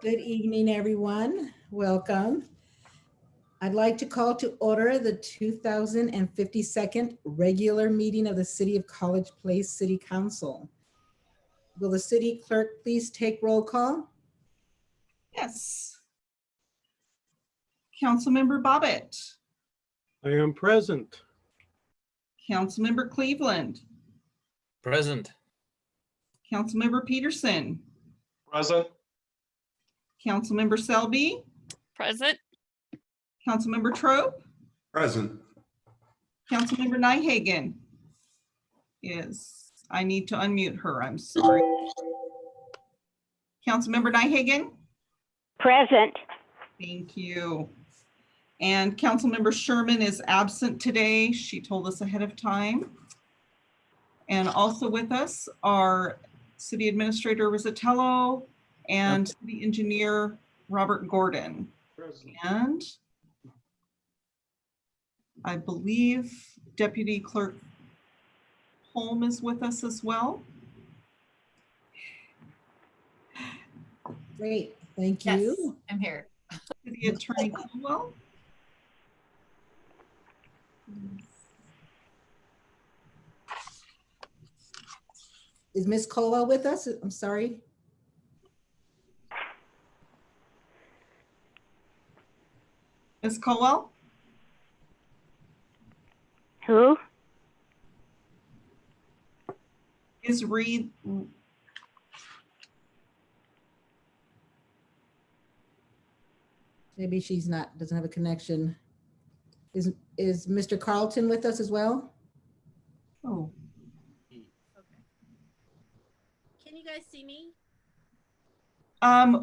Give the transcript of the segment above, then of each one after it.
Good evening, everyone. Welcome. I'd like to call to order the 2052nd regular meeting of the City of College Place City Council. Will the city clerk please take roll call? Yes. Councilmember Bobbitt, I am present. Councilmember Cleveland, Present. Councilmember Peterson, Present. Councilmember Selby, Present. Councilmember Trope, Present. Councilmember Nyhagen is, I need to unmute her, I'm sorry. Councilmember Nyhagen, Present. thank you. And Councilmember Sherman is absent today. She told us ahead of time. And also with us are City Administrator Rizzatello and City Engineer Robert Gordon. Present. And I believe Deputy Clerk Holm is with us as well. Great, thank Yes, you. I'm here. City Attorney Colwell. Is Ms. Colwell with us? I'm sorry. Ms. Colwell, Who? is Reed, Maybe she's not, doesn't have a connection. Is Mr. Carlton with us as well? oh, Can you guys see me?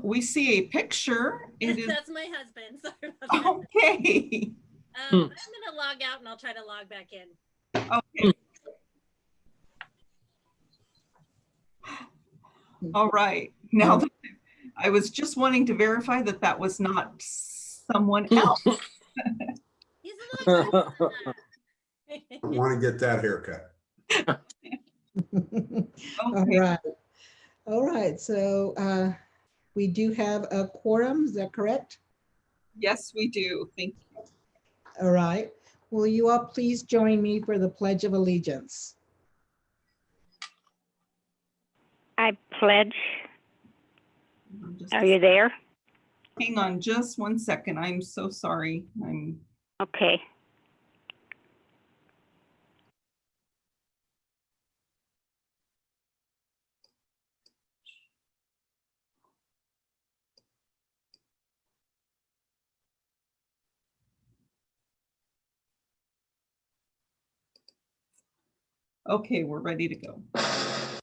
we see a picture. It is, That's my husband. Sorry about that. okay. I'm gonna log out and I'll try to log back in. Okay. All right. Now, I was just wanting to verify that that was not someone else. He's a little closer than that. Want to get that haircut. All Okay. right. All right, so we do have a quorum, is that correct? Yes, we do. Thank you. All right. Will you all please join me for the Pledge of Allegiance? I pledge. Just Are you there? hang on just one second. I'm so sorry. Okay. Okay, we're ready to go. I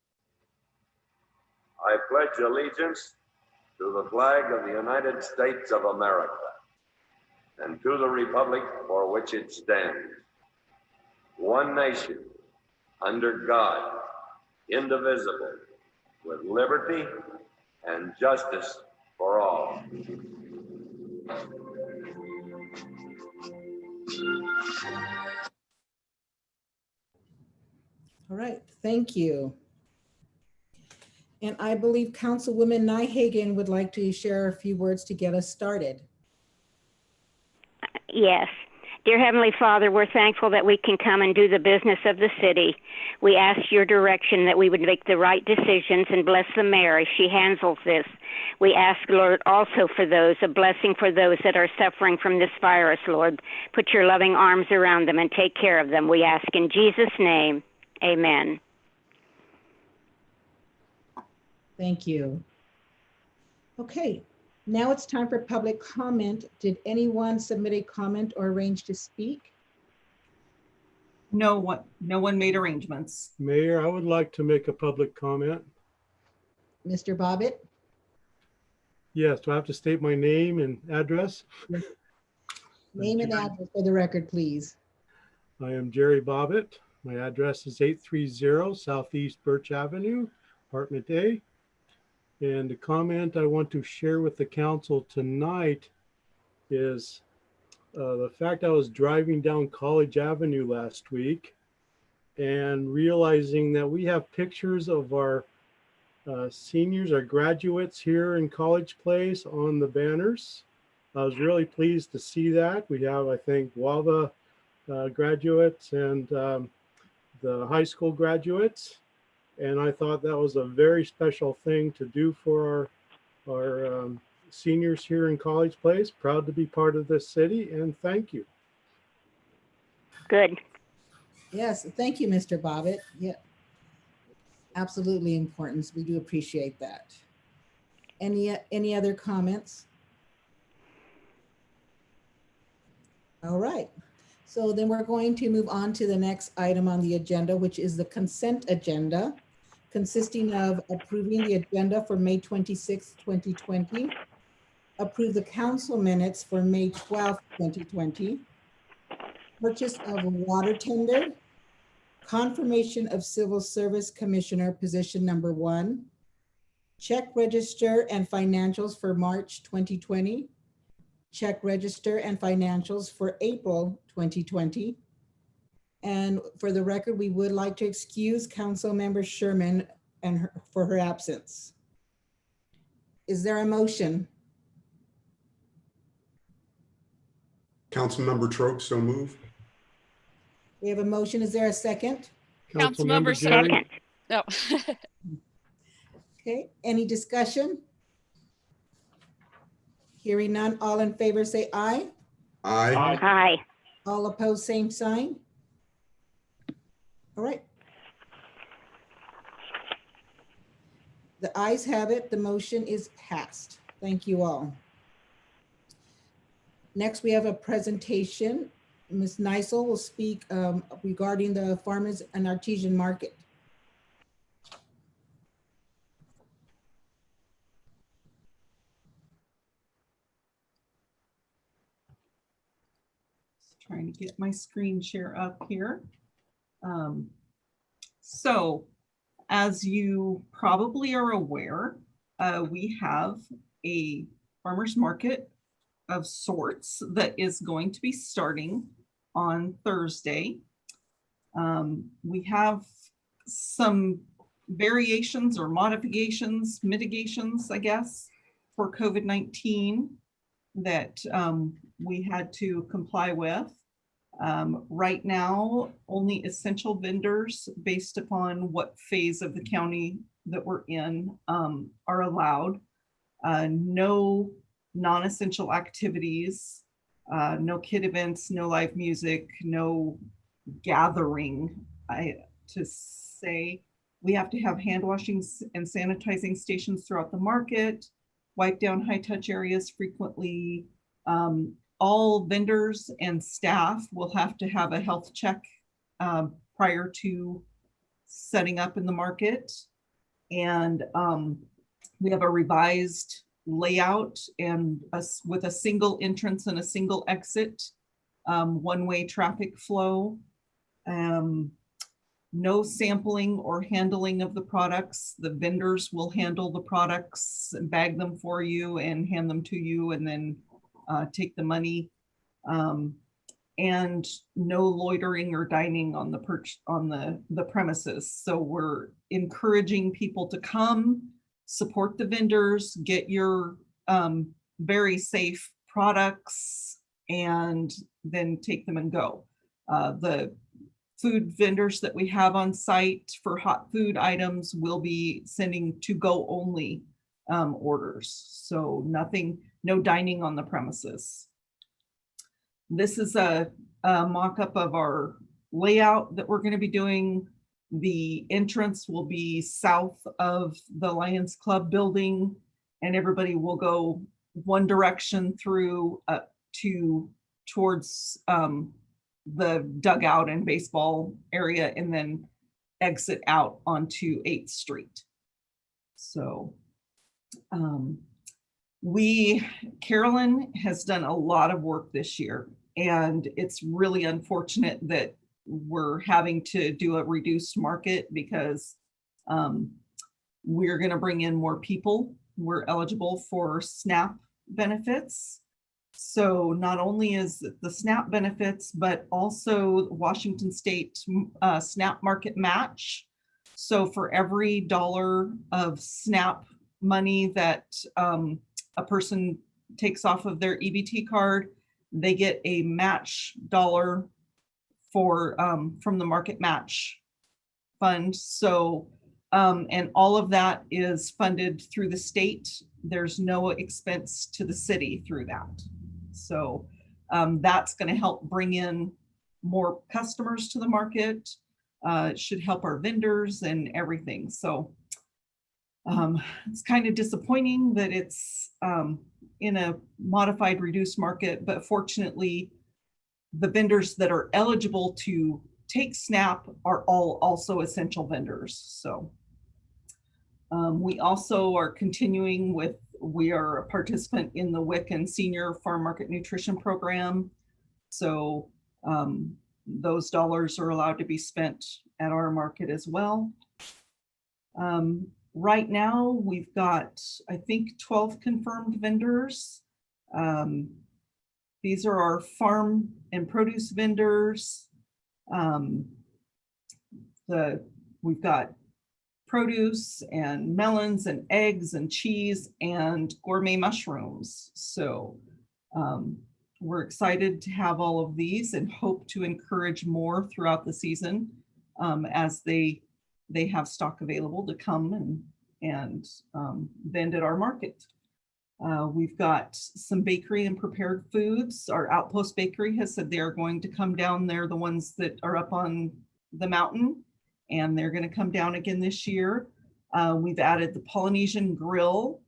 pledge allegiance to the flag of the United States of America and to the republic for which it stands, one nation, under God, indivisible, with liberty and justice for all. All right, thank you. And I believe Councilwoman Nyhagen would like to share a few words to get us started. Yes. Dear Heavenly Father, we're thankful that we can come and do the business of the city. We ask your direction that we would make the right decisions and bless the mayor as she handles this. We ask, Lord, also for those, a blessing for those that are suffering from this virus, Lord. Put your loving arms around them and take care of them. We ask in Jesus' name, amen. Thank you. Okay, now it's time for public comment. Did anyone submit a comment or arrange to speak? No one made arrangements. Mayor, I would like to make a public comment. Mr. Bobbitt? Yes, do I have to state my name and address? Name and address for the record, please. I am Jerry Bobbitt. My address is 830 Southeast Birch Avenue, Apartment A. And the comment I want to share with the council tonight is the fact I was driving down College Avenue last week and realizing that we have pictures of our seniors, our graduates here in College Place on the banners. I was really pleased to see that. We have, I think, WAVA graduates and the high school graduates. And I thought that was a very special thing to do for our seniors here in College Place. Proud to be part of this city, and thank you. Good. Yes, thank you, Mr. Bobbitt. Yeah, absolutely important. We do appreciate that. Any other comments? All right. So then we're going to move on to the next item on the agenda, which is the consent agenda, consisting of approving the agenda for May 26, 2020, approve the council minutes for May 12, 2020, purchase of a water tender, confirmation of Civil Service Commissioner position number 1, check register and financials for March 2020, check register and financials for April 2020. And for the record, we would like to excuse Councilmember Sherman for her absence. Is there a motion? Councilmember Trope, so move. We have a motion. Is there a second? Councilmember Second. Jerry, No. Okay, any discussion? Hearing none, all in favor say aye. Aye. Aye. All opposed, same sign. All right. The ayes have it. The motion is passed. Thank you all. Next, we have a presentation. Ms. Neisel will speak regarding the farmers and artisan market. Trying to get my screen share up here. So as you probably are aware, we have a farmer's market of sorts that is going to be starting on Thursday. We have some variations or modifications, mitigations, I guess, for COVID-19 that we had to comply with. Right now, only essential vendors based upon what phase of the county that we're in are allowed. No non-essential activities, no kid events, no live music, no gathering. To say we have to have hand washing and sanitizing stations throughout the market, wipe down high touch areas frequently. All vendors and staff will have to have a health check prior to setting up in the market. And we have a revised layout and with a single entrance and a single exit, one-way traffic flow. No sampling or handling of the products. The vendors will handle the products and bag them for you and hand them to you and then take the money. And no loitering or dining on the premises. So we're encouraging people to come, support the vendors, get your very safe products, and then take them and go. The food vendors that we have on site for hot food items will be sending to-go only orders. So nothing, no dining on the premises. This is a mock-up of our layout that we're going to be doing. The entrance will be south of the Lions Club building, and everybody will go one direction through towards the dugout and baseball area, and then exit out onto 8th Street. So Carolyn has done a lot of work this year, and it's really unfortunate that we're having to do a reduced market because we're going to bring in more people. We're eligible for SNAP benefits. So not only is the SNAP benefits, but also Washington State SNAP market match. So for every dollar of SNAP money that a person takes off of their EBT card, they get a match dollar for from the market match fund. So and all of that is funded through the state. There's no expense to the city through that. So that's going to help bring in more customers to the market. It should help our vendors and everything. So it's kind of disappointing that it's in a modified reduced market, but fortunately the vendors that are eligible to take SNAP are all also essential vendors. So we also are continuing with, we are a participant in the WIC and Senior Farm Market Nutrition Program. So those dollars are allowed to be spent at our market as well. Right now, we've got, I think, 12 confirmed vendors. These are our farm and produce vendors. We've got produce and melons and eggs and cheese and gourmet mushrooms. So we're excited to have all of these and hope to encourage more throughout the season as they have stock available to come and vend at our market. We've got some bakery and prepared foods. Our Outpost Bakery has said they are going to come down. They're the ones that are up on the mountain, and they're going to come down again this year. We've added the Polynesian Grill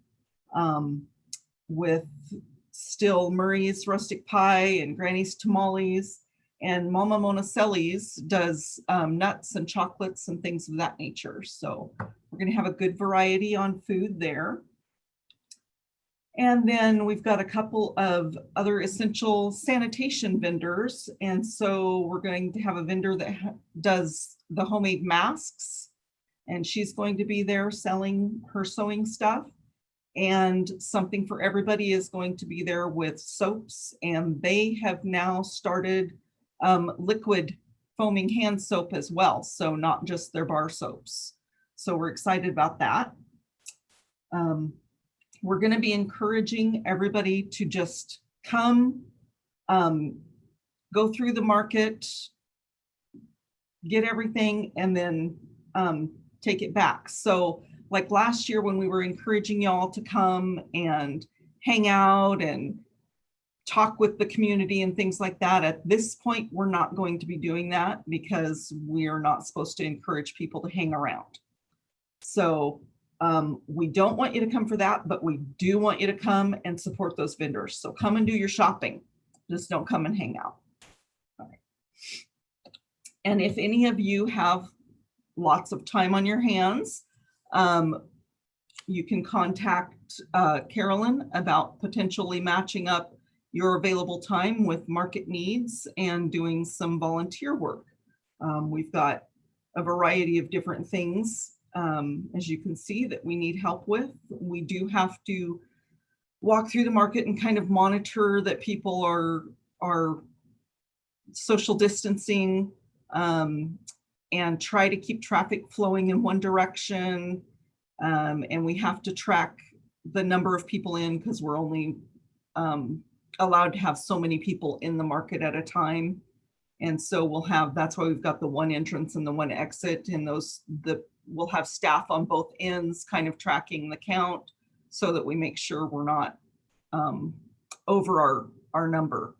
with still Murray's Rustic Pie and Granny's Tamales, and Mama Monticelli's does nuts and chocolates and things of that nature. So we're going to have a good variety on food there. And then we've got a couple of other essential sanitation vendors. And so we're going to have a vendor that does the homemade masks, and she's going to be there selling her sewing stuff. And Something for Everybody is going to be there with soaps, and they have now started liquid foaming hand soap as well. So not just their bar soaps. So we're excited about that. We're going to be encouraging everybody to just come, go through the market, get everything, and then take it back. So like last year when we were encouraging y'all to come and hang out and talk with the community and things like that, at this point, we're not going to be doing that because we are not supposed to encourage people to hang around. So we don't want you to come for that, but we do want you to come and support those vendors. So come and do your shopping. Just don't come and hang out. All right. And if any of you have lots of time on your hands, you can contact Carolyn about potentially matching up your available time with market needs and doing some volunteer work. We've got a variety of different things, as you can see, that we need help with. We do have to walk through the market and kind of monitor that people are social distancing, and try to keep traffic flowing in one direction. And we have to track the number of people in because we're only allowed to have so many people in the market at a time. And so that's why we've got the one entrance and the one exit, and we'll have staff on both ends kind of tracking the count so that we make sure we're not over our number.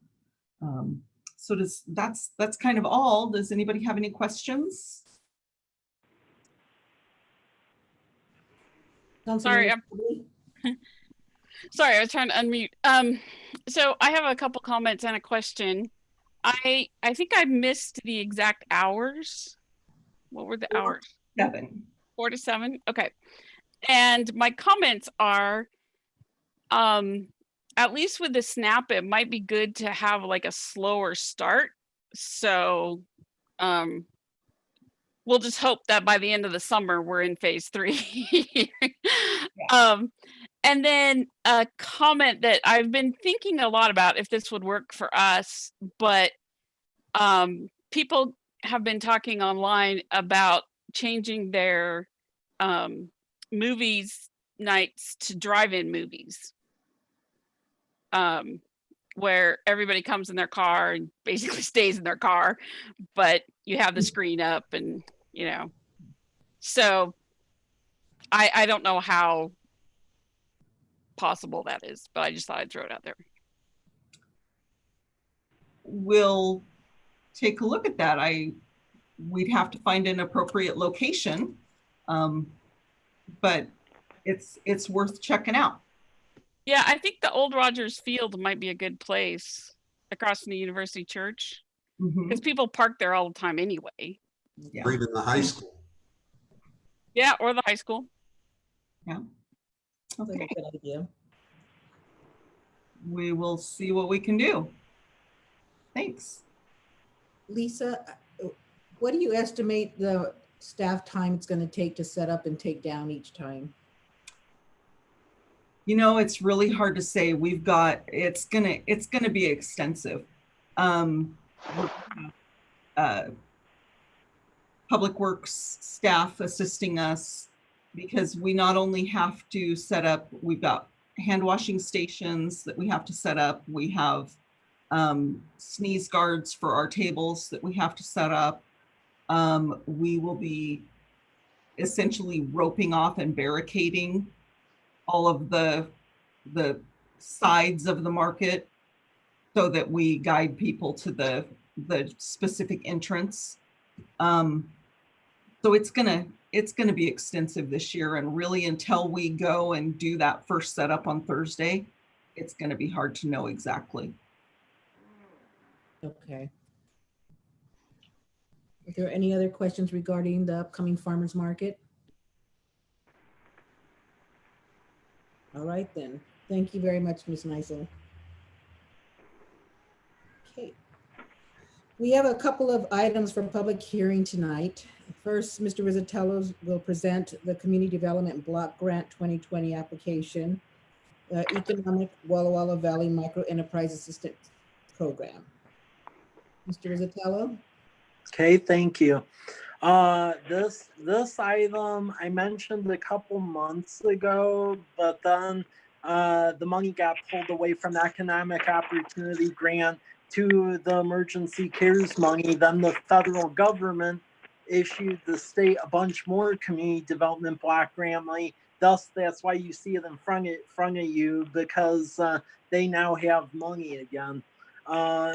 So that's kind of all. Does anybody have any questions? Councilmember Sorry, Bobbitt? Sorry, I was trying to unmute. So I have a couple comments and a question. I think I missed the exact hours. What were the hours? 7. 4 to 7. Okay. And my comments are, at least with the SNAP, it might be good to have like a slower start. So we'll just hope that by the end of the summer, we're in phase 3. Yeah. And then a comment that I've been thinking a lot about if this would work for us, but people have been talking online about changing their movies nights to drive-in movies. Where everybody comes in their car and basically stays in their car, but you have the screen up and, you know, so I don't know how possible that is, but I just thought I'd throw it out there. We'll take a look at that. We'd have to find an appropriate location, but it's worth checking out. Yeah, I think the old Rogers Field might be a good place across from the University Church, because people park there all the time anyway. Yeah. Or even the high school. Yeah, or the high school. Yeah. That's a Okay. good idea. We will see what we can do. Thanks. Lisa, what do you estimate the staff time it's going to take to set up and take down each time? You know, it's really hard to say. We've got, it's gonna be extensive. Public Works staff assisting us, because we not only have to set up, we've got hand washing stations that we have to set up. We have sneeze guards for our tables that we have to set up. We will be essentially roping off and barricading all of the sides of the market so that we guide people to the specific entrance. So it's gonna be extensive this year, and really until we go and do that first setup on Thursday, it's gonna be hard to know exactly. Okay. Are there any other questions regarding the upcoming farmers market? All right then. Thank you very much, Ms. Neisel. Okay. We have a couple of items for public hearing tonight. First, Mr. Rizzatello will present the Community Development Block Grant 2020 application, Economic Walla Walla Valley Micro Enterprise Assistance Program. Mr. Rizzatello? Okay, thank you. This item I mentioned a couple months ago, but then the money got pulled away from the Economic Opportunity Grant to the Emergency CARES money. Then the federal government issued the state a bunch more community development block grant money. Thus, that's why you see it in front of you, because they now have money again.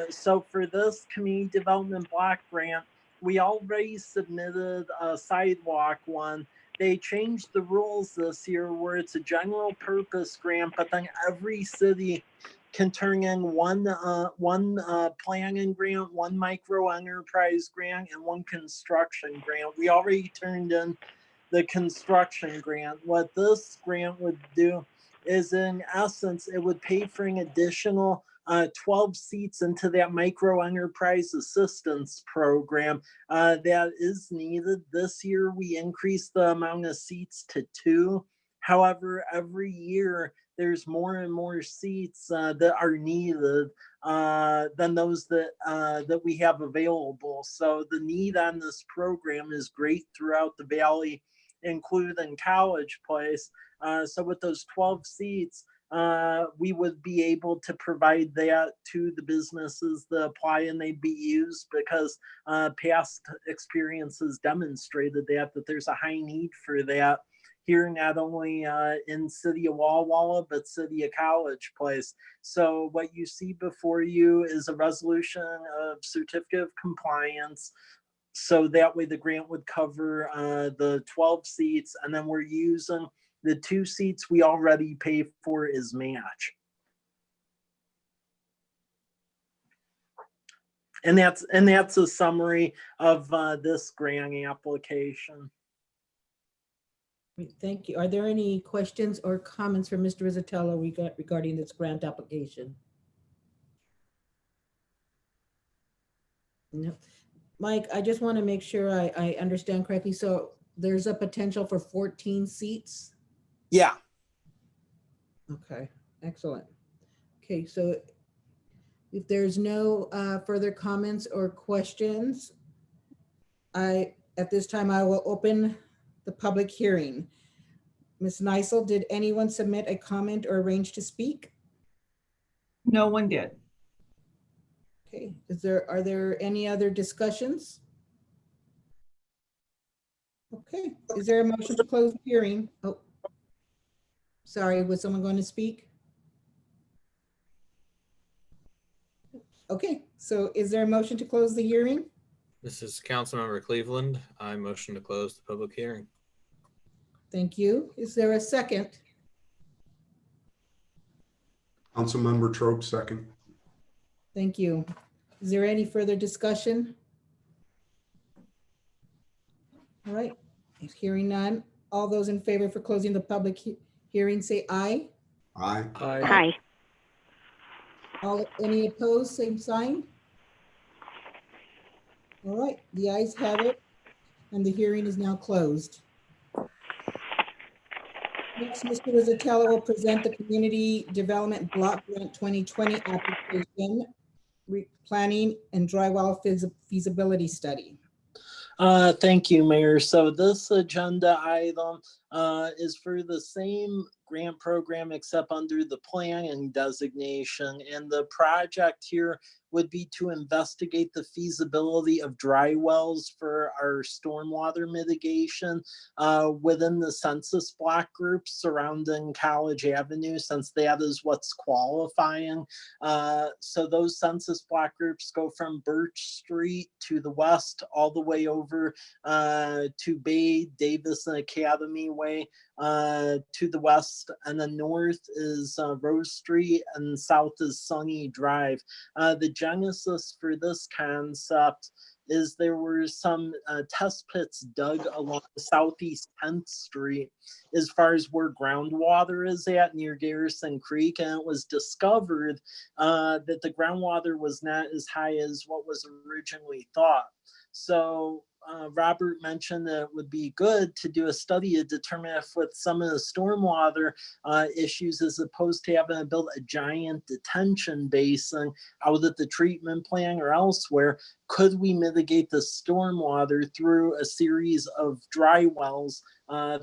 So for this community development block grant, we already submitted a sidewalk one. They changed the rules this year where it's a general purpose grant, but then every city can turn in one planning grant, one micro enterprise grant, and one construction grant. We already turned in the construction grant. What this grant would do is, in essence, it would pay for an additional 12 seats into that micro enterprise assistance program that is needed. This year, we increased the amount of seats to 2. However, every year, there's more and more seats that are needed than those that we have available. So the need on this program is great throughout the valley, including College Place. So with those 12 seats, we would be able to provide that to the businesses that apply, and they'd be used because past experiences demonstrated that there's a high need for that here, not only in City of Walla Walla, but City of College Place. So what you see before you is a resolution of certificate of compliance. So that way the grant would cover the 12 seats, and then we're using the 2 seats we already pay for as match. And that's a summary of this grant application. Thank you. Are there any questions or comments for Mr. Rizzatello regarding this grant application? No. Mike, I just want to make sure I understand correctly. So there's a potential for 14 seats? Yeah. Okay, excellent. Okay, so if there's no further comments or questions, I At this time, I will open the public hearing. Ms. Nysel, did anyone submit a comment or arrange to speak? No one did. Okay, are there any other discussions? Okay, is there a motion to close the hearing? Oh, sorry, was someone going to speak? Okay, so is there a motion to close the hearing? This is Councilmember Cleveland. I motion to close the public hearing. Thank you. Is there a second? Councilmember Trope, second. Thank you. Is there any further discussion? All right, hearing none. All those in favor for closing the public hearing, say aye. Aye. Aye. Any opposed, same sign? All right, the ayes have it, and the hearing is now closed. Next, Mr. Rizzatello will present the Community Development Block Grant 2020 application, planning and drywall feasibility study. Thank you, Mayor. So this agenda item is for the same grant program except under the planning designation. And the project here would be to investigate the feasibility of dry wells for our stormwater mitigation within the census block groups surrounding College Avenue, since that is what's qualifying. So those census block groups go from Birch Street to the west all the way over to Bay, Davis, and Academy Way to the west, and then north is Rose Street, and south is Sunny Drive. The genesis for this concept is there were some test pits dug along Southeast 10th Street as far as where groundwater is at near Garrison Creek, and it was discovered that the groundwater was not as high as what was originally thought. So Robert mentioned that it would be good to do a study to determine if with some of the stormwater issues, as opposed to having to build a giant detention basin out at the treatment plant or elsewhere, could we mitigate the stormwater through a series of dry wells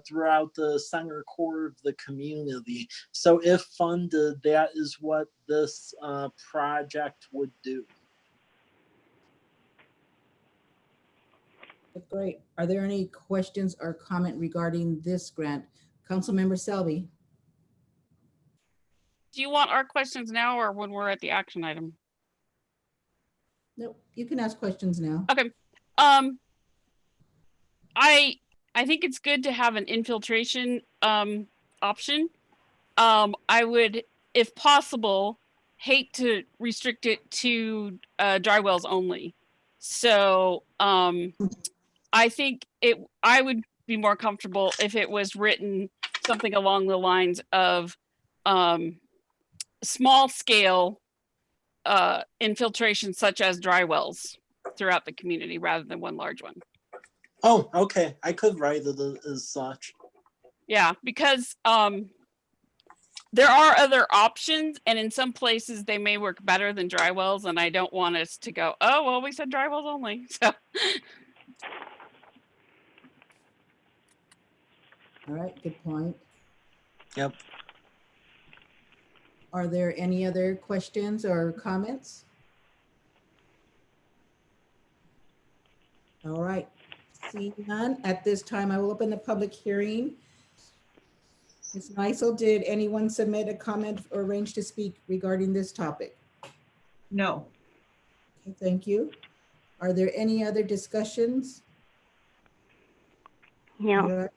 throughout the center core of the community? So if funded, that is what this project would do. Great. Are there any questions or comment regarding this grant? Councilmember Selby. Do you want our questions now or when we're at the action item? No, you can ask questions now. Okay. I think it's good to have an infiltration option. I would, if possible, hate to restrict it to dry wells only. So I think I would be more comfortable if it was written something along the lines of small scale infiltration, such as dry wells throughout the community rather than one large one. Oh, okay. I could write it as such. Yeah, because there are other options, and in some places they may work better than dry wells, and I don't want us to go, oh, well, we said dry wells only. So. All right, good point. Yep. Are there any other questions or comments? All right, seeing none, at this time I will open the public hearing. Ms. Nysel, did anyone submit a comment or arrange to speak regarding this topic? No. Okay, thank you. Are there any other discussions? No. All right.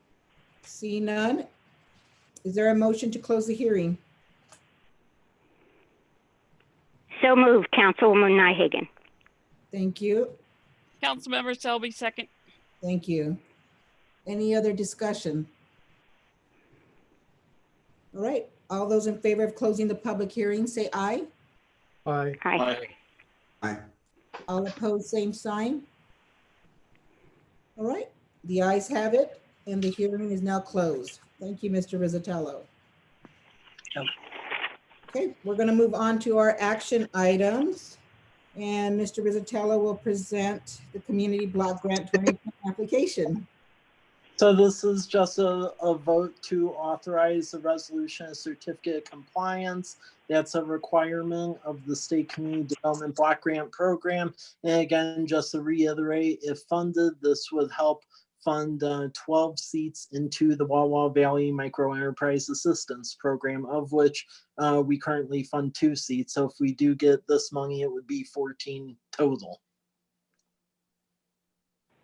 See none. Is there a motion to close the hearing? So moved, Councilwoman Nyhagan. Thank you. Councilmember Selby, second. Thank you. Any other discussion? All right. All those in favor of closing the public hearing, say aye. Aye. Aye. Aye. All opposed, same sign. All right. The ayes have it, and the hearing is now closed. Thank you, Mr. Rizzatello. Yep. Okay, we're going to move on to our action items. And Mr. Rizzatello will present the Community Block Grant 2020 application? So this is just a vote to authorize the resolution of certificate of compliance. That's a requirement of the State Community Development Block Grant Program. And again, just to reiterate, if funded, this would help fund 12 seats into the Wawa Valley Micro Enterprise Assistance Program, of which we currently fund 2 seats. So if we do get this money, it would be 14 total.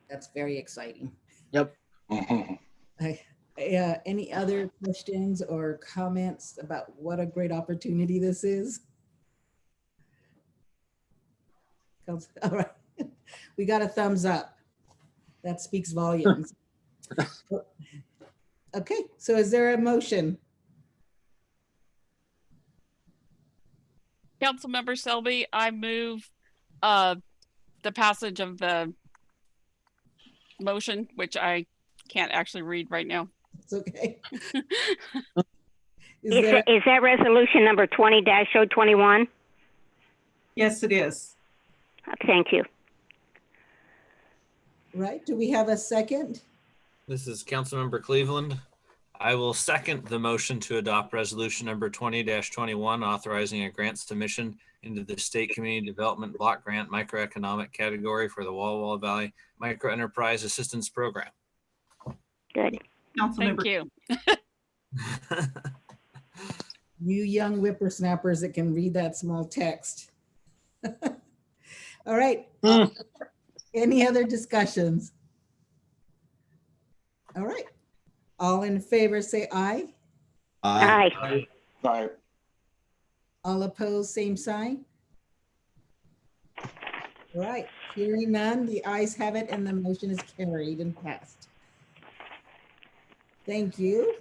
That's very exciting. Yep. Any other questions or comments about what a great opportunity this is? All right, we got a thumbs up. That speaks volumes. Okay, so is there a motion? Councilmember Selby, I move the passage of the motion, which I can't actually read right now. It's okay. Is that resolution number 20-021? Yes, it is. Thank you. Right, do we have a second? This is Councilmember Cleveland. I will second the motion to adopt resolution number 20-21, authorizing a grant submission into the State Community Development Block Grant Microeconomic category for the Walla Valley Micro Enterprise Assistance Program. Good. Councilmember. Thank you. You young whippersnappers that can read that small text. All right. Any other discussions? All right. All in favor, say aye. Aye. Aye. All opposed, same sign. All right, hearing none, the ayes have it and the motion is carried and passed. Thank you.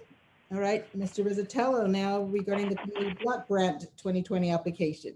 All right, Mr. Rizzatello, now regarding the Community Block Grant 2020 application.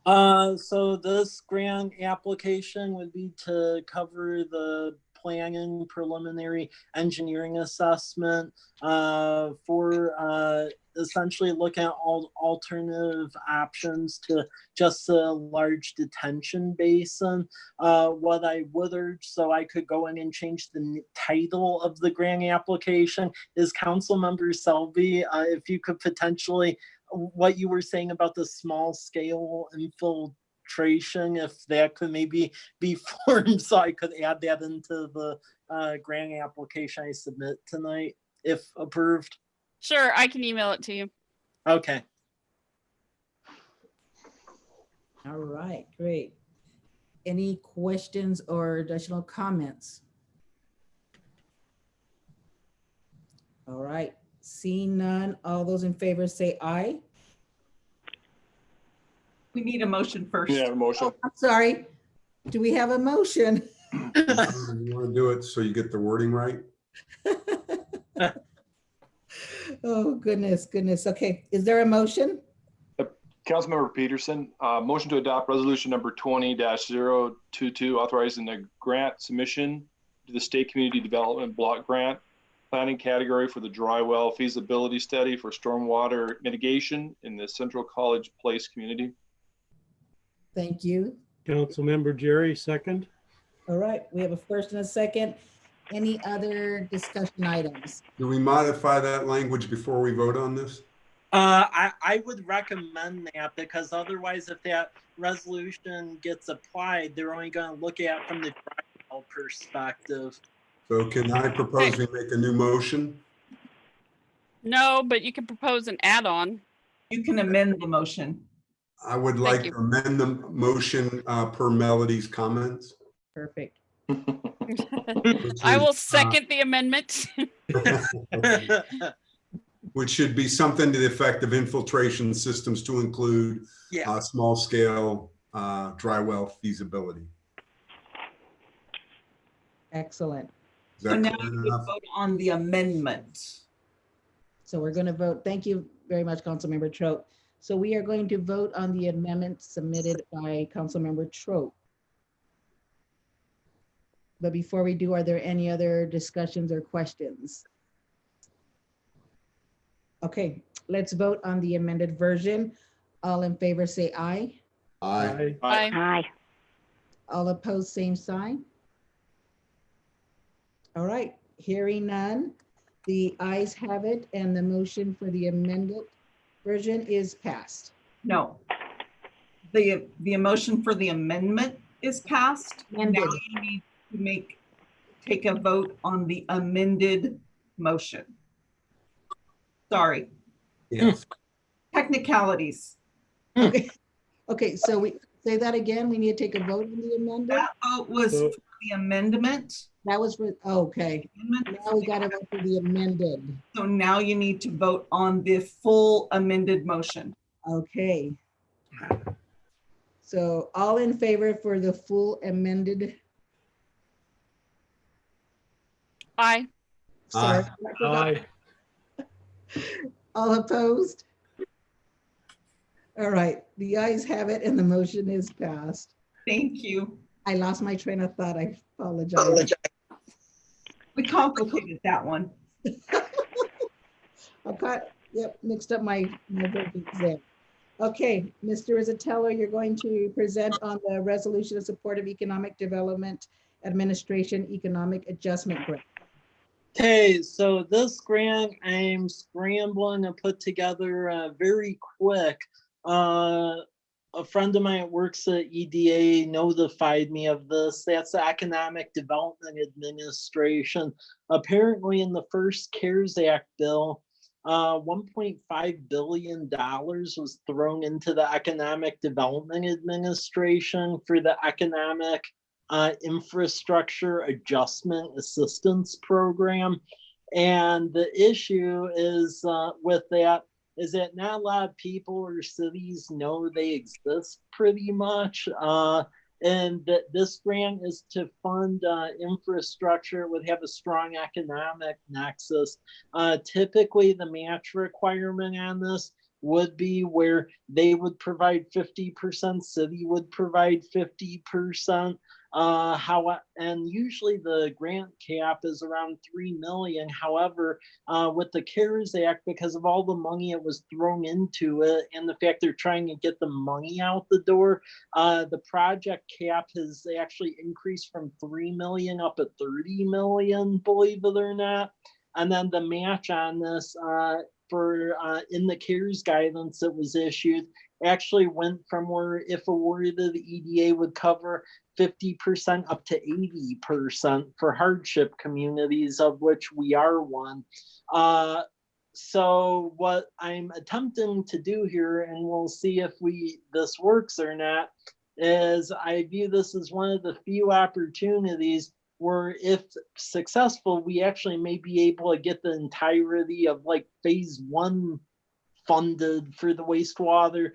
So this grant application would be to cover the planning preliminary engineering assessment for essentially looking at all alternative options to just a large detention basin. What I would urge, so I could go in and change the title of the grant application, is Councilmember Selby, if you could potentially, what you were saying about the small scale infiltration, if that could maybe be formed, so I could add that into the grant application I submit tonight, if approved. Sure, I can email it to you. Okay. All right, great. Any questions or additional comments? All right, seeing none, all those in favor say aye. We need a motion first. Yeah, motion. I'm sorry, do we have a motion? You want to do it so you get the wording right? Oh, goodness. Okay, is there a motion? Councilmember Peterson, motion to adopt resolution number 20-022, authorizing the grant submission to the State Community Development Block Grant planning category for the dry well feasibility study for stormwater mitigation in the Central College Place community. Thank you. Councilmember Jerry, second. All right, we have a first and a second. Any other discussion items? Do we modify that language before we vote on this? I would recommend that, because otherwise, if that resolution gets applied, they're only going to look at it from the dry well perspective. So can I propose we make a new motion? No, but you can propose an add-on. You can amend the motion. I would Thank like you. to amend the motion per Melody's comments. Perfect. I will second the amendment. Which should be something to the effect of infiltration systems to include Yeah. small scale dry well feasibility. Excellent. Is So that now clear we enough? vote on the amendment. So we're going to vote. Thank you very much, Councilmember Trout. So we are going to vote on the amendment submitted by Councilmember Trout. But before we do, are there any other discussions or questions? Okay, let's vote on the amended version. All in favor say aye. Aye. Aye. Aye. All opposed, same sign. All right, hearing none, the ayes have it and the motion for the amended version is passed. No. The motion for the amendment is passed. Now Amended. you need to take a vote on the amended motion. Sorry, Yes. technicalities. Okay, so we say that again. We need to take a vote on the amended. That vote was So- for the amendment. That was for, okay. Amendment. Now we got to vote for the amended. So now you need to vote on the full amended motion. Okay. So all in favor for the full amended? Aye. Sorry. Aye. All opposed? All right, the ayes have it and the motion is passed. Thank you. I lost my train of thought. I apologize. We complicated that one. I got, yep, mixed up my verbiage there. Okay, Mr. Rizzatello, you're going to present on the resolution of support of economic development administration economic adjustment grant. Okay, so this grant I'm scrambling to put together very quick. A friend of mine that works at EDA notified me of this. That's the Economic Development Administration. Apparently in the first CARES Act bill, $1.5 billion was thrown into the Economic Development Administration for the Economic Infrastructure Adjustment Assistance Program. And the issue is with that is that not a lot of people or cities know they exist pretty much. And that this grant is to fund infrastructure would have a strong economic nexus. Typically, the match requirement on this would be where they would provide 50%, city would provide 50%. And usually the grant cap is around 3 million. However, with the CARES Act, because of all the money it was thrown into it and the fact they're trying to get the money out the door, the project cap has actually increased from 3 million up at 30 million, believe it or not. And then the match on this for in the CARES guidance that was issued actually went from where if awarded the EDA would cover 50% up to 80% for hardship communities, of which we are one. So what I'm attempting to do here, and we'll see if this works or not, is I view this as one of the few opportunities where if successful, we actually may be able to get the entirety of like phase 1 funded for the wastewater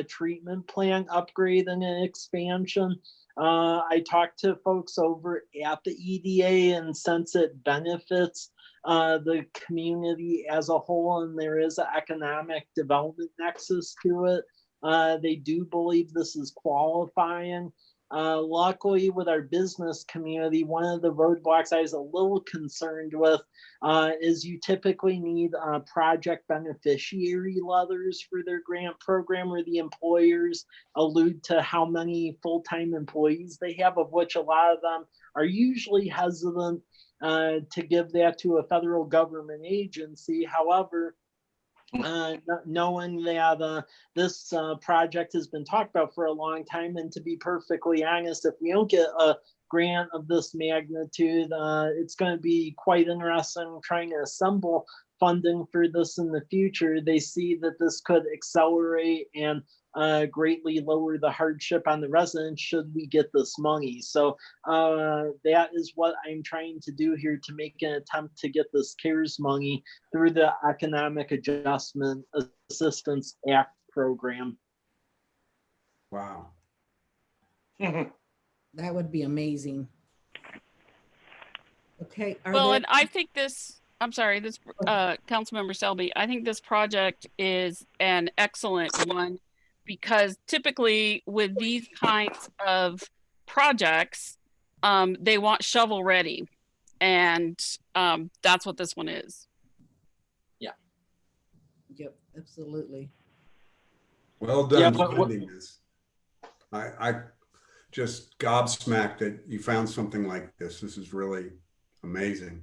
treatment plant upgrade and an expansion. I talked to folks over at the EDA, and since it benefits the community as a whole and there is an economic development nexus to it, they do believe this is qualifying. Luckily, with our business community, one of the roadblocks I was a little concerned with is you typically need project beneficiary letters for their grant program, where the employers allude to how many full-time employees they have, of which a lot of them are usually hesitant to give that to a federal government agency. However, knowing that this project has been talked about for a long time, and to be perfectly honest, if we don't get a grant of this magnitude, it's going to be quite interesting trying to assemble funding for this in the future. They see that this could accelerate and greatly lower the hardship on the residents should we get this money. So that is what I'm trying to do here, to make an attempt to get this CARES money through the Economic Adjustment Assistance Act program. Wow. That would be amazing. Okay. Well, and I think this, I'm sorry, this Councilmember Selby, I think this project is an excellent one, because typically with these kinds of projects, they want shovel ready, and that's what this one is. Yep, absolutely. Well done Yeah, but finding this. I just gobsmacked that you found something like this. This is really amazing.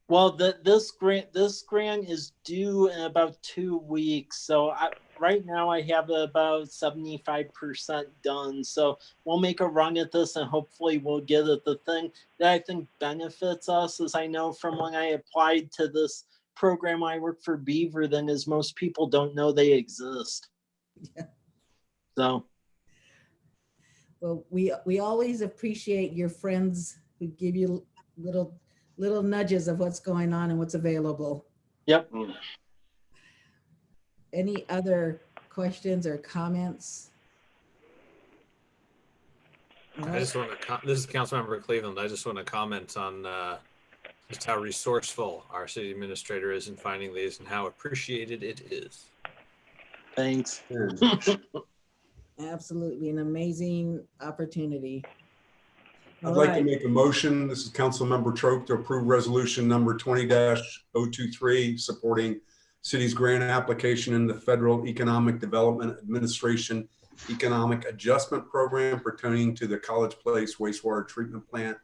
Well, this grant is due in about 2 weeks. So right now I have about 75% done. So we'll make a run at this and hopefully we'll get it. The thing that I think benefits us is I know from when I applied to this program, I work for Beaver, then is most people don't know they exist. Yeah. So. Well, we always appreciate your friends who give you little nudges of what's going on and what's available. Yep. Any other questions or comments? I just want to, this is Councilmember Cleveland. I just want to comment on just how resourceful our city administrator is in finding these and how appreciated it is. Thanks. Absolutely an amazing opportunity. I'd like to make a motion. This is Councilmember Trope to approve resolution number 20-023 supporting city's grant application in the Federal Economic Development Administration Economic Adjustment Program pertaining to the College Place wastewater treatment plant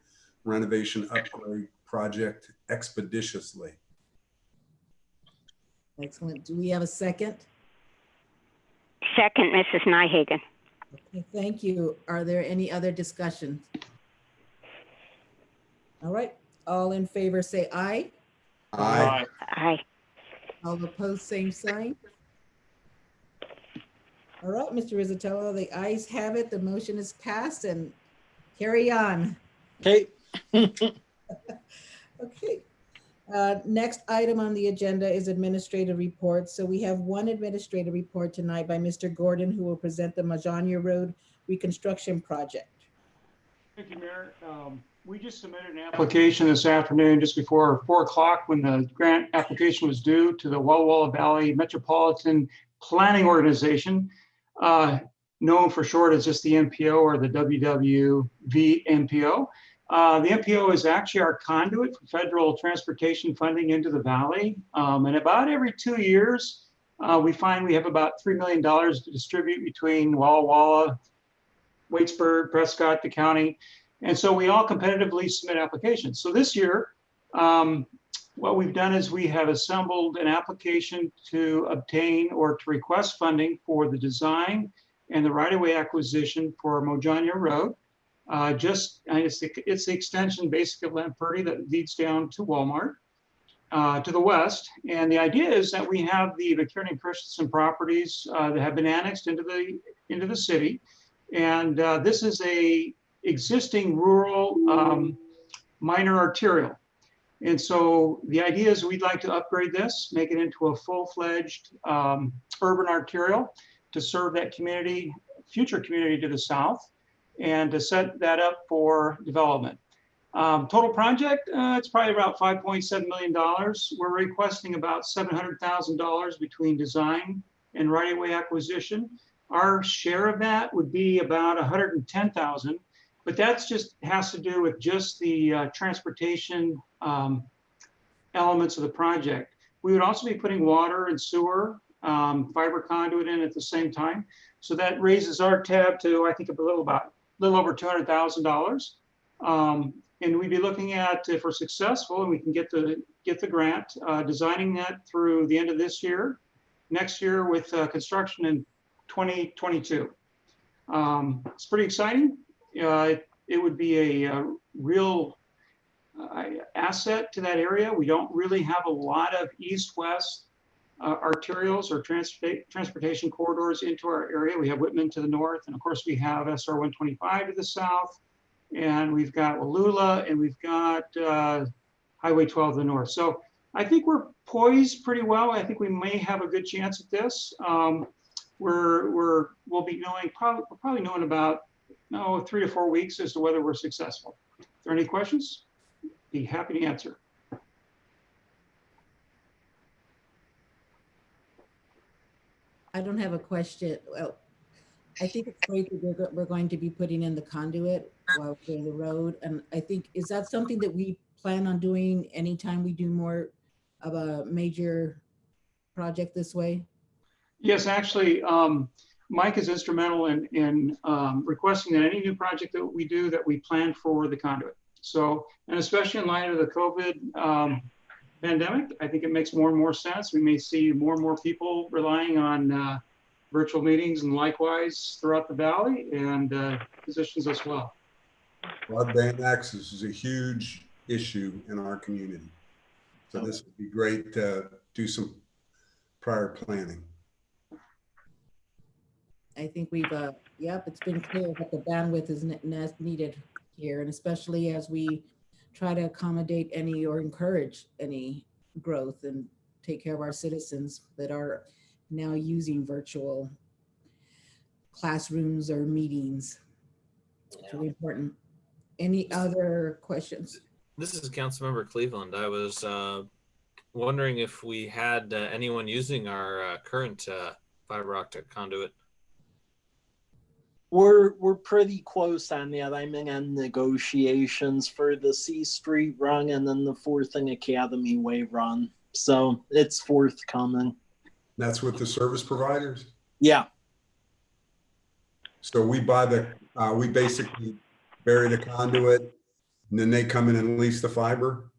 renovation upgrade project expeditiously. Excellent. Do we have a second? Second, Mrs. Nyhagen. Okay, thank you. Are there any other discussions? All right, all in favor say aye. Aye. Aye. All opposed, same sign. All right, Mr. Rizzatello, the ayes have it. The motion is passed and carry on. Okay. Okay. Next item on the agenda is administrative reports. So we have one administrative report tonight by Mr. Gordon, who will present the Majania Road reconstruction project. Thank you, Mayor. We just submitted an application this afternoon just before 4 o'clock when the grant application was due to the Walla Walla Valley Metropolitan Planning Organization, known for short as just the MPO or the WWV MPO. The MPO is actually our conduit for federal transportation funding into the valley. And about every 2 years, we find we have about $3 million to distribute between Walla Walla, Waitsburg, Prescott, the county. And so we all competitively submit applications. So this year, what we've done is we have assembled an application to obtain or to request funding for the design and the right-of-way acquisition for Majania Road. It's the extension basically of Lamperti that leads down to Walmart to the west. And the idea is that we have the McKinney Christensen properties that have been annexed into the city. And this is a existing rural minor arterial. And so the idea is we'd like to upgrade this, make it into a full-fledged urban arterial to serve that community, future community to the south, and to set that up for development. Total project, it's probably about $5.7 million. We're requesting about $700,000 between design and right-of-way acquisition. Our share of that would be about $110,000, but that's just has to do with just the transportation elements of the project. We would also be putting water and sewer, fiber conduit in at the same time. So that raises our tab to, I think, a little over $200,000. And we'd be looking at, if we're successful and we can get the grant, designing that through the end of this year, next year with construction in 2022. It's pretty exciting. It would be a real asset to that area. We don't really have a lot of east-west arterials or transportation corridors into our area. We have Whitman to the north, and of course we have SR 125 to the south, and we've got Wallula, and we've got Highway 12 to the north. So I think we're poised pretty well. I think we may have a good chance at this. We'll be knowing probably knowing about 3 to 4 weeks as to whether we're successful. If there are any questions, be happy to answer. I don't have a question. Well, I think it's great that we're going to be putting in the conduit while we're in the road. And I think, is that something that we plan on doing anytime we do more of a major project this way? Yes, actually, Mike is instrumental in requesting that any new project that we do, that we plan for the conduit. So, and especially in light of the COVID pandemic, I think it makes more and more sense. We may see more and more people relying on virtual meetings, and likewise throughout the valley, and positions as well. Broadband access is a huge issue in our community. So this would be great to do some prior planning. I think we've, yep, it's been clear that the bandwidth is needed here, and especially as we try to accommodate any or encourage any growth and take care of our citizens that are now using virtual classrooms or meetings. It's really important. Any other questions? This is Councilmember Cleveland. I was wondering if we had anyone using our current fiber optic conduit. We're pretty close on that. I'm in negotiations for the C Street run and then the 4th and Academy Way run. So it's forthcoming. That's with the service providers? Yeah. So we buy the, we basically bury the conduit and then they come in and lease the fiber?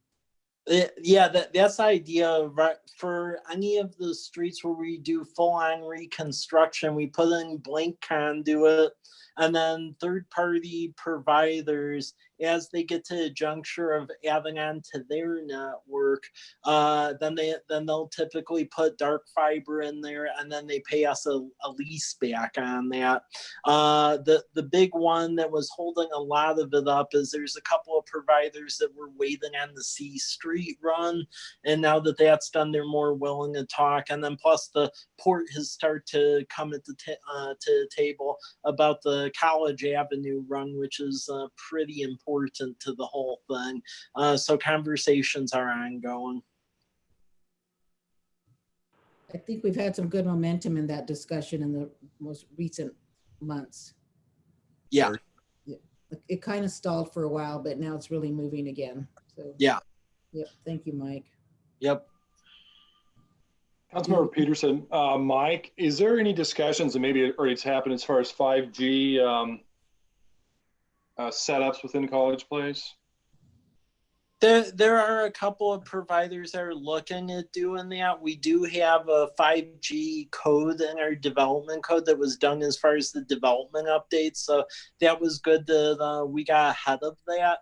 Yeah, that's the idea. Right? For any of the streets where we do full-on reconstruction, we put in blank conduit, and then third-party providers, as they get to a juncture of adding on to their network, then they'll typically put dark fiber in there, and then they pay us a lease back on that. The big one that was holding a lot of it up is there's a couple of providers that were waiting on the C Street run, and now that that's done, they're more willing to talk. And then plus the port has started to come at the to the table about the College Avenue run, which is pretty important to the whole thing. So conversations are ongoing. I think we've had some good momentum in that discussion in the most recent months. Yeah. It kind of stalled for a while, but now it's really moving again. So yeah. Yep. Thank you, Mike. Yep. Councilmember Peterson, Mike, is there any discussions, and maybe already it's happened, as far as 5G setups within College Place? There are a couple of providers that are looking at doing that. We do have a 5G code in our development code that was done as far as the development updates. So that was good that we got ahead of that.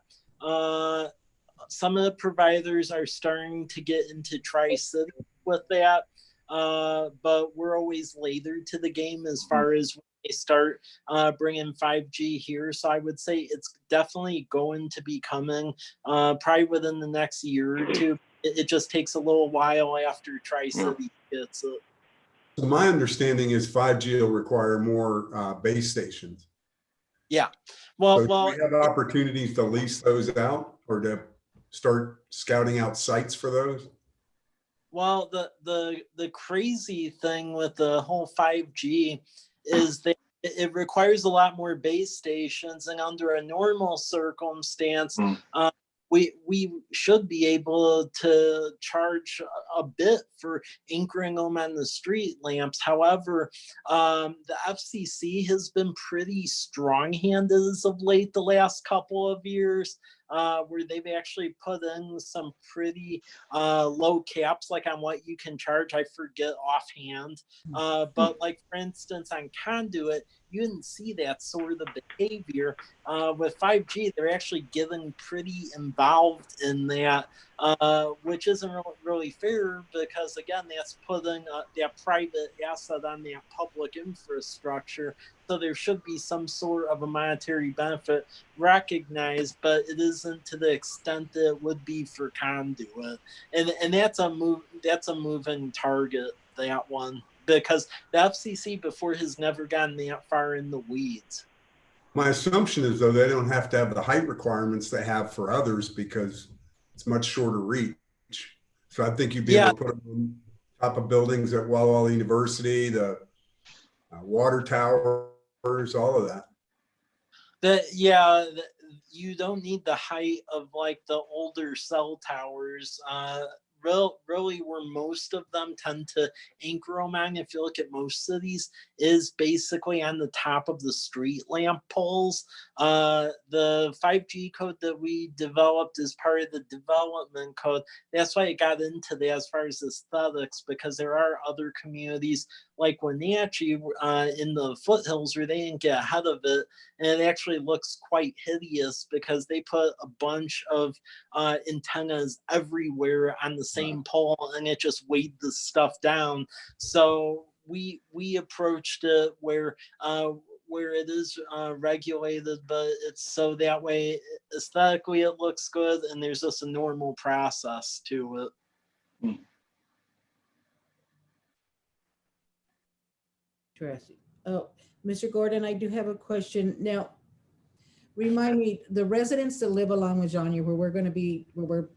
Some of the providers are starting to get into Tri-City with that, but we're always later to the game as far as when they start bringing 5G here. So I would say it's definitely going to be coming probably within the next year or two. It just takes a little while after Tri-City gets it. So my understanding is 5G will require more base stations. Yeah. Well, so do we have opportunities to lease those out or to start scouting out sites for those? Well, the crazy thing with the whole 5G is that it requires a lot more base stations, and under a normal circumstance, we should be able to charge a bit for anchoring them on the street lamps. However, the FCC has been pretty strong-handed as of late the last couple of years, where they've actually put in some pretty low caps, like on what you can charge. I forget offhand, but like for instance on conduit, you didn't see that sort of behavior. With 5G, they're actually getting pretty involved in that, which isn't really fair, because again, that's putting that private asset on that public infrastructure. So there should be some sort of a monetary benefit recognized, but it isn't to the extent that it would be for conduit. And that's a moving target, that one, because the FCC before has never gotten that far in the weeds. My assumption is, though, they don't have to have the height requirements they have for others because it's much shorter reach. So I think you'd be able to put them on top of buildings at Walla Walla University, the water towers, all of that. You don't need the height of like the older cell towers. really where most of them tend to anchor on, if you look at most cities, is basically on the top of the street lamp poles. The 5G code that we developed as part of the development code, that's why I got into that as far as aesthetics, because there are other communities like Wenatchee in the foothills where they didn't get ahead of it, and it actually looks quite hideous because they put a bunch of antennas everywhere on the same pole, and it just weighed the stuff down. So we approached it where it is regulated, but it's so that way aesthetically it looks good, and there's just a normal process to it. Interesting. Oh, Mr. Gordon, I do have a question. Now, remind me, the residents that live along with Janya, where we're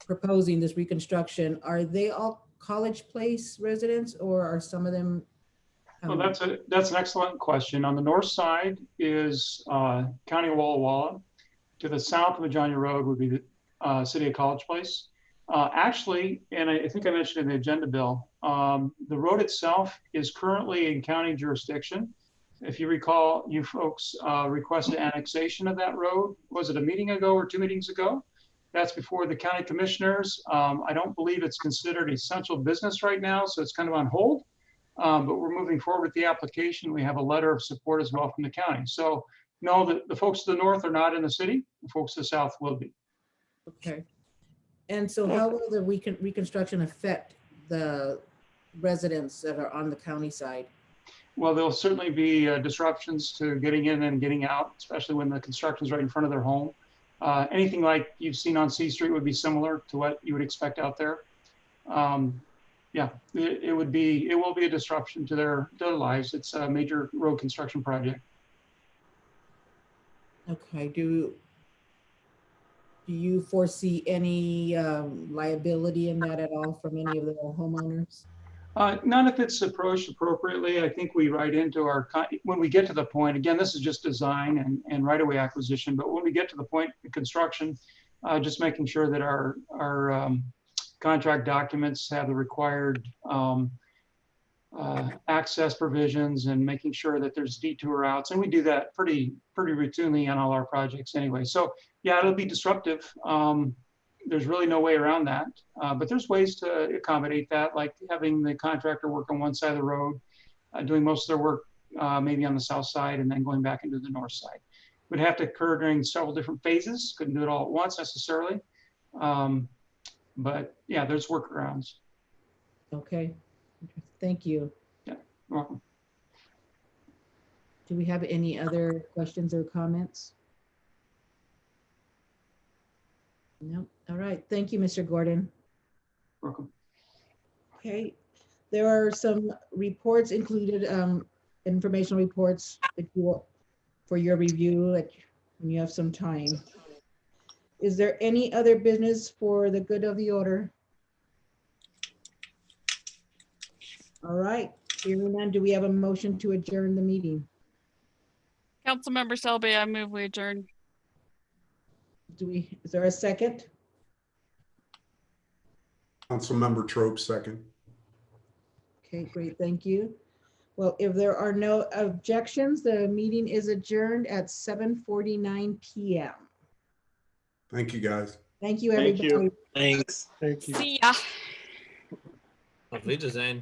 proposing this reconstruction, are they all College Place residents, or are some of them? Well, that's an excellent question. On the north side is County of Walla Walla. To the south of Majanya Road would be the city of College Place. Actually, and I think I mentioned in the agenda, Bill, the road itself is currently in county jurisdiction. If you recall, you folks requested annexation of that road. Was it a meeting ago or 2 meetings ago? That's before the county commissioners. I don't believe it's considered essential business right now, so it's kind of on hold. But we're moving forward with the application. We have a letter of support as well from the county. So no, the folks to the north are not in the city. The folks to the south will be. Okay. And so how will the reconstruction affect the residents that are on the county side? Well, there'll certainly be disruptions to getting in and getting out, especially when the construction is right in front of their home. Anything like you've seen on C Street would be similar to what you would expect out there. Yeah, it will be a disruption to their lives. It's a major road construction project. Okay. Do you foresee any liability in that at all from any of the homeowners? Not if it's approached appropriately. I think we write into when we get to the point, again, this is just design and right-of-way acquisition, but when we get to the point of construction, just making sure that our contract documents have the required access provisions and making sure that there's detour routes. And we do that pretty routinely on all our projects anyway. So yeah, it'll be disruptive. There's really no way around that, but there's ways to accommodate that, like having the contractor work on one side of the road, doing most of their work maybe on the south side, and then going back into the north side. Would have to occur during several different phases. Couldn't do it all at once necessarily. But yeah, there's workarounds. Okay, thank you. Yeah, you're welcome. Do we have any other questions or comments? No. All right. Thank you, Mr. Gordon. Welcome. Okay. There are some reports included, informational reports that you will, for your review when you have some time. Is there any other business for the good of the order? All right. Hearing none, do we have a motion to adjourn the meeting? Councilmember Selby, I move we adjourn. Is there a second? Councilmember Trope, second. Okay, great, thank you. Well, if there are no objections, the meeting is adjourned at 7:49 p.m. Thank you, guys. Thank you, everybody. Thanks. Thank you. See ya. Auf Wiedersehen.